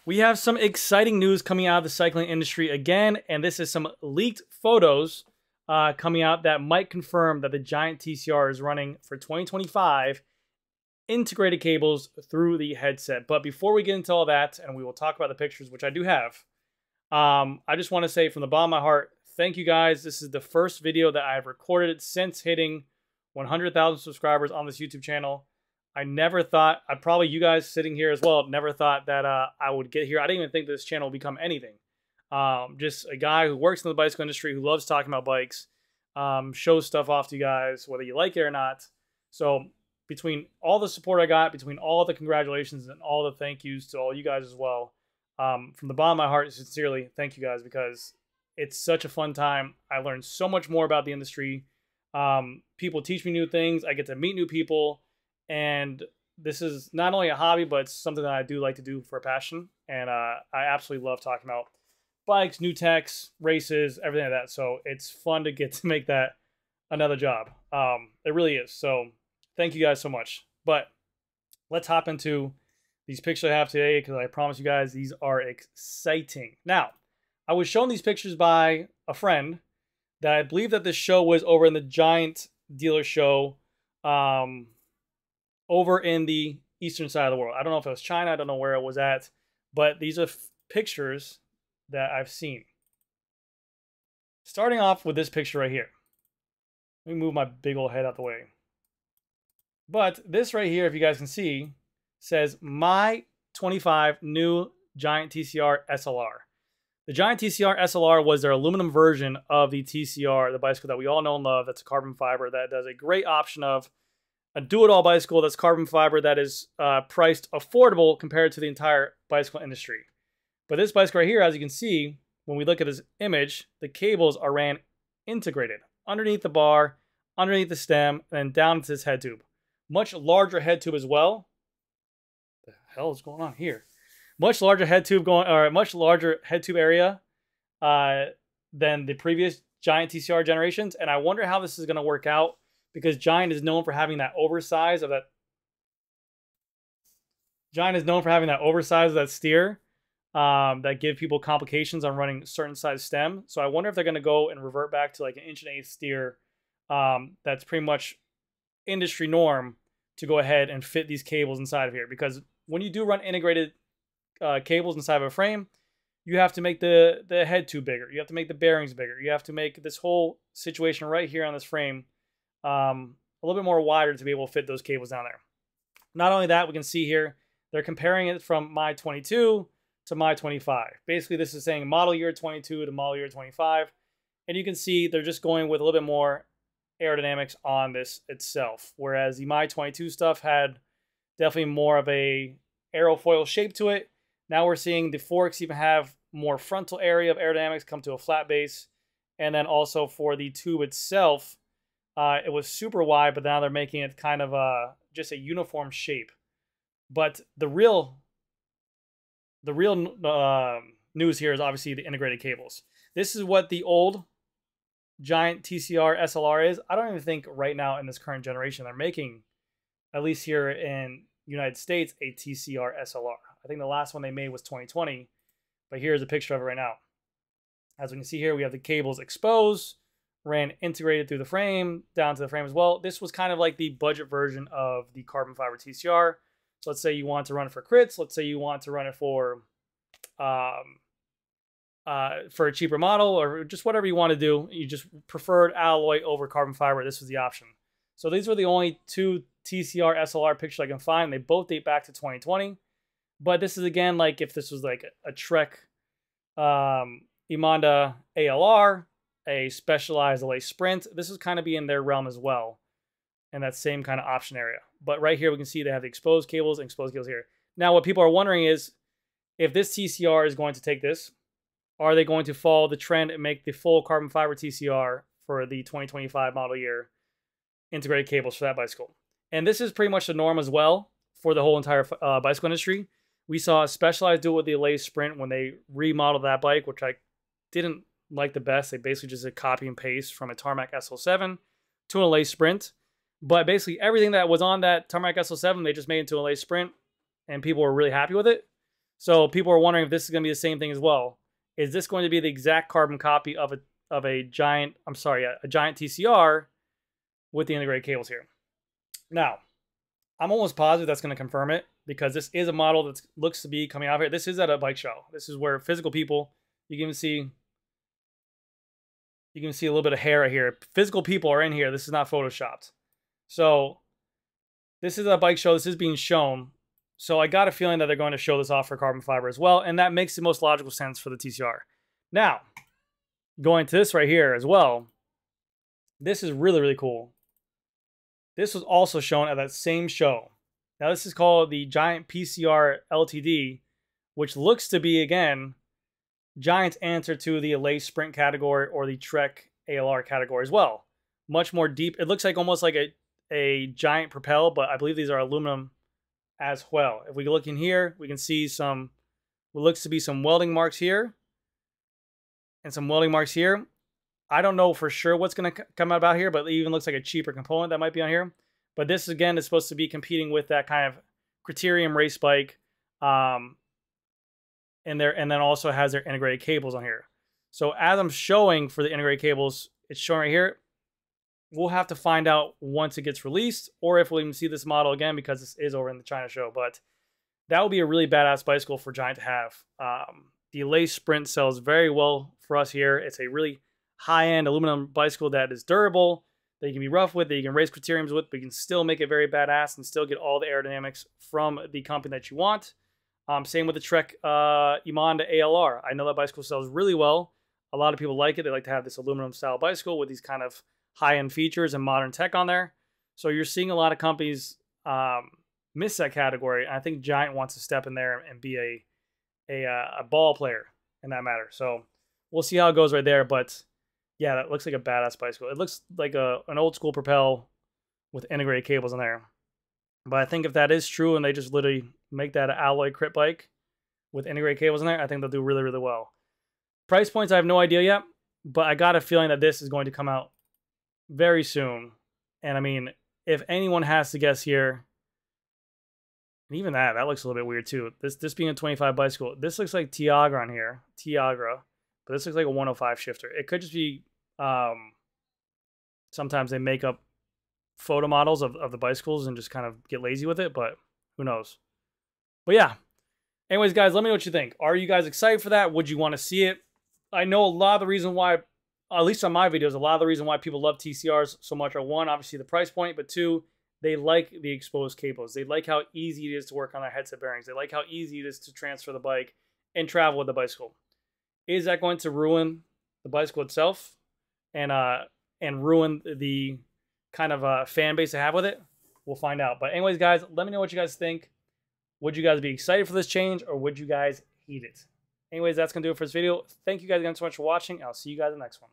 We have some exciting news coming out of the cycling industry again, and this is some leaked photos coming out that might confirm that the Giant TCR is running for 2025 integrated cables through the headset. But before we get into all that, and we will talk about the pictures, which I do have, I just want to say from the bottom of my heart, thank you guys. This is the first video that I've recorded since hitting 100,000 subscribers on this YouTube channel. I never thought, probably you guys sitting here as well, never thought that I would get here. I didn't even think this channel would become anything. Just a guy who works in the bicycle industry, who loves talking about bikes, shows stuff off to you guys, whether you like it or not. So between all the support I got, between all the congratulations and all the thank yous to all you guys as well, from the bottom of my heart, sincerely, thank you guys, because it's such a fun time. I learned so much more about the industry. People teach me new things. I get to meet new people. And this is not only a hobby, but it's something that I do like to do for a passion. And I absolutely love talking about bikes, new techs, races, everything like that. So it's fun to get to make that another job. It really is. So thank you guys so much. But let's hop into these pictures I have today, because I promise you guys these are exciting. Now, I was shown these pictures by a friend that I believe that this show was over in the Giant dealer show over in the eastern side of the world. I don't know if it was China. I don't know where it was at. But these are pictures that I've seen. Starting off with this picture right here. Let me move my big old head out the way. But this right here, if you guys can see, says My 25 new Giant TCR SLR. The Giant TCR SLR was their aluminum version of the TCR, the bicycle that we all know and love. That's a carbon fiber that does a great option of a do-it-all bicycle that's carbon fiber that is priced affordable compared to the entire bicycle industry. But this bicycle right here, as you can see, when we look at this image, the cables are ran integrated underneath the bar, underneath the stem, and then down to this head tube. Much larger head tube as well. What the hell is going on here? Much larger head tube much larger head tube area than the previous Giant TCR generations, and I wonder how this is going to work out, because Giant is known for having that oversize of that. Giant is known for having that oversize of that steer that give people complications on running certain size stem. So I wonder if they're going to go and revert back to like an 1.8" steer. That's pretty much industry norm to go ahead and fit these cables inside of here, because when you do run integrated cables inside of a frame, you have to make the head tube bigger. You have to make the bearings bigger. You have to make this whole situation right here on this frame a little bit more wider to be able to fit those cables down there. Not only that, we can see here, they're comparing it from My 22 to My 25. Basically, this is saying model year 22 to model year 25. And you can see they're just going with a little bit more aerodynamics on this itself. Whereas the My 22 stuff had definitely more of a aerofoil shape to it. Now we're seeing the forks even have more frontal area of aerodynamics, come to a flat base. And then also for the tube itself, it was super wide, but now they're making it kind of just a uniform shape. But the real news here is obviously the integrated cables. This is what the old Giant TCR SLR is. I don't even think right now in this current generation they're making, at least here in the United States, a TCR SLR. I think the last one they made was 2020, but here's a picture of it right now. As we can see here, we have the cables exposed, ran integrated through the frame, down to the frame as well. This was kind of like the budget version of the carbon fiber TCR. So let's say you want to run it for crits. Let's say you want to run it for a cheaper model, or just whatever you want to do. You just preferred alloy over carbon fiber. This was the option. So these were the only two TCR SLR pictures I can find. They both date back to 2020. But this is, again, like if this was like a Trek Imanda ALR, a specialized LA Sprint, this is kind of be in their realm as well, and that same kind of option area. But right here we can see they have the exposed cables and exposed cables here. Now what people are wondering is, if this TCR is going to take this, are they going to follow the trend and make the full carbon fiber TCR for the 2025 model year integrated cables for that bicycle? And this is pretty much the norm as well for the whole entire bicycle industry. We saw Specialized do it with the LA Sprint when they remodeled that bike, which I didn't like the best. They basically just did copy and paste from a Tarmac SL7 to an LA Sprint. But basically everything that was on that Tarmac SL7, they just made into a LA Sprint, and people were really happy with it. So people are wondering if this is going to be the same thing as well. Is this going to be the exact carbon copy of a giant, a giant TCR with the integrated cables here? Now, I'm almost positive that's going to confirm it, because this is a model that looks to be coming out here. This is at a bike show. This is where physical people, you can see a little bit of hair right here. Physical people are in here. This is not photoshopped. So this is a bike show. This is being shown. So I got a feeling that they're going to show this off for carbon fiber as well, and that makes the most logical sense for the TCR. Now, going to this right here as well, this is really, really cool. This was also shown at that same show. Now, this is called the Giant PCR LTD, which looks to be, again, Giant's answer to the Elite Sprint category or the Trek ALR category as well. Much more deep. It looks like almost like a Giant Propel, but I believe these are aluminum as well. If we look in here, we can see what looks to be some welding marks here and some welding marks here. I don't know for sure what's going to come about here, but it even looks like a cheaper component that might be on here. But this, again, is supposed to be competing with that kind of Criterium race bike. And then also has their integrated cables on here. So as I'm showing for the integrated cables, it's showing right here. We'll have to find out once it gets released, or if we'll even see this model again, because this is over in the China show. But that would be a really badass bicycle for Giant to have. The Elite Sprint sells very well for us here. It's a really high-end aluminum bicycle that is durable, that you can be rough with, that you can race criteriums with, but you can still make it very badass and still get all the aerodynamics from the company that you want. Same with the Trek Iman ALR. I know that bicycle sells really well. A lot of people like it. They like to have this aluminum style bicycle with these kind of high-end features and modern tech on there. So you're seeing a lot of companies miss that category. And I think Giant wants to step in there and be a ball player in that matter. So we'll see how it goes right there. But yeah, that looks like a badass bicycle. It looks like an old school Propel with integrated cables in there. But I think if that is true and they just literally make that an alloy crit bike with integrated cables in there, I think they'll do really, really well. Price points, I have no idea yet, but I got a feeling that this is going to come out very soon. And I mean, if anyone has to guess here, and even that looks a little bit weird too. This being a 25 bicycle, this looks like Tiagra on here, but this looks like a 105 shifter. It could just be, sometimes they make up photo models of the bicycles and just kind of get lazy with it, but who knows. But yeah, anyways, guys, let me know what you think. Are you guys excited for that? Would you want to see it? I know a lot of the reason why, at least on my videos, a lot of the reason why people love TCRs so much are, one, obviously the price point, but two, they like the exposed cables. They like how easy it is to work on their headset bearings. They like how easy it is to transfer the bike and travel with the bicycle. Is that going to ruin the bicycle itself and ruin the kind of fan base I have with it? We'll find out. But anyways, guys, let me know what you guys think. Would you guys be excited for this change, or would you guys hate it? Anyways, that's going to do it for this video. Thank you guys again so much for watching. I'll see you guys in the next one.